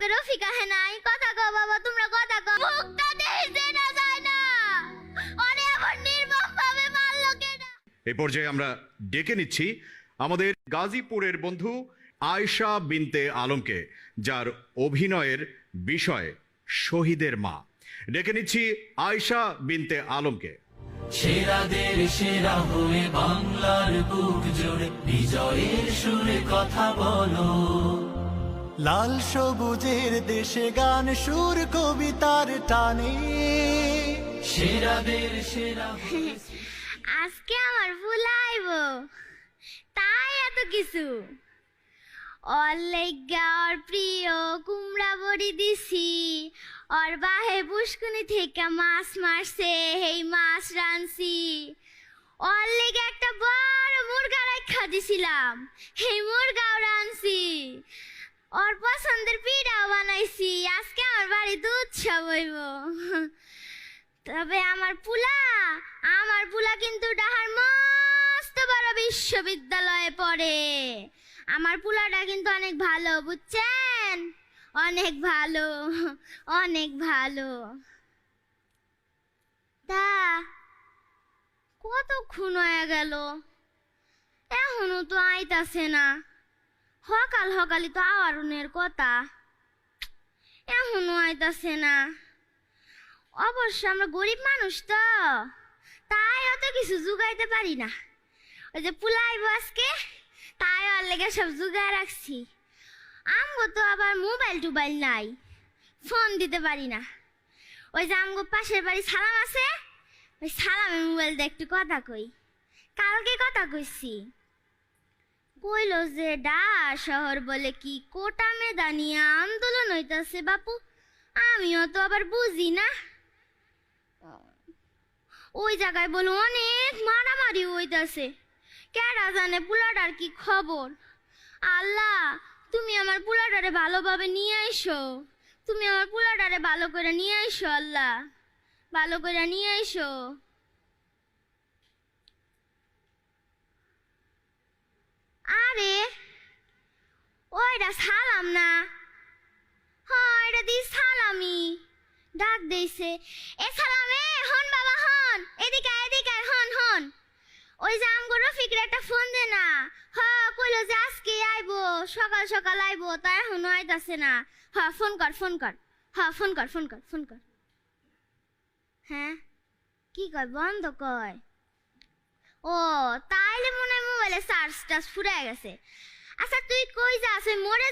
আজকে রফিকা হে নাই কথা কও বাবা তোমরা কথা কও মুখটা দেখতে না যায় না আরে আমার নির্মম ভাবে মারলো কেন এই পর্যায়ে আমরা ডেকে নিচ্ছি আমাদের গাজীপুরের বন্ধু আয়েশা বিনতে আলমকে, যার অভিনয়ের বিষয় শহীদের মা। ডেকে নিচ্ছি আয়েশা বিনতে আলমকে। সেরাদের সেরা হয়ে বাংলার বুক জুড়ে বিজয়ের সুরে কথা বলো। লাল সবুজের দেশে গান সুর কবিতার টানে সেরাদের সেরা আজকে আমার ভুলাইব তাই এত কিছু অলেগা ওর প্রিয় কুমড়া বড়ি দিছি ওর বাহে পুষ্কুনি থেকে মাছ মারছে হেই মাছ রানছি ওর লেগে একটা বড় মুরগা রাখা দিছিলাম হেই মুরগাও রানছি ওর পছন্দের পিঠাও বানাইছি আজকে আমার বাড়িতে উৎসব হইব। তবে আমার পুলা কিন্তু ডাহার মস্ত বড় বিশ্ববিদ্যালয়ে পড়ে। আমার পুলাটা কিন্তু অনেক ভালো বুঝছেন, অনেক ভালো অনেক ভালো। তা কতক্ষণ হয়ে গেল এখনো তো আইতাছে না। সকালই তো আওয়ারনের কথা এখনো আইতাছে না। অবশ্য আমরা গরিব মানুষ তো তাই অত কিছু জুগাইতে পারি না। ওই যে পুলাইব আজকে তাই আর লেগে সব জুগায় রাখছি। আমগো তো আবার মোবাইল নাই, ফোন দিতে পারি না। ওই যে আমগো পাশের বাড়ি সালাম আছে, ওই সালামের মোবাইল দিয়ে একটু কথা কই। কালকে কথা কইছি, কইলো যে শহর বলে কি কোটা মেদানি আন্দোলন হইতাছে বাপু। আমিও তো আবার বুঝি না। ওই জায়গায় বলো অনেক মারামারি হইতাছে, কেডা জানে পুলাটার কি খবর। আল্লাহ তুমি আমার পুলাটারে ভালোভাবে নিয়ে আইসো, তুমি আমার পুলাটারে ভালো করে নিয়ে আইসো, আল্লাহ ভালো করে নিয়ে আইসো। আরে ওইটা সালাম না, হ্যাঁ এটা দি সালামি ডাক দিছে। এ সালামে হন বাবা হন, এদিকে হন। ওই যে আমগো রফিকের একটা ফোন দে না। হ্যাঁ কইলো যে আজকে আইবো, সকাল আইবো, তা এখনো আইতাছে না। হ্যাঁ ফোন কর হ্যাঁ ফোন কর। হ্যাঁ কি কয় বন্ধ কয়? ও তাইলে মনে হয় মোবাইলে চার্জ ফুরায় গেছে। আচ্ছা তুই কই যাস? ওই মোড়ে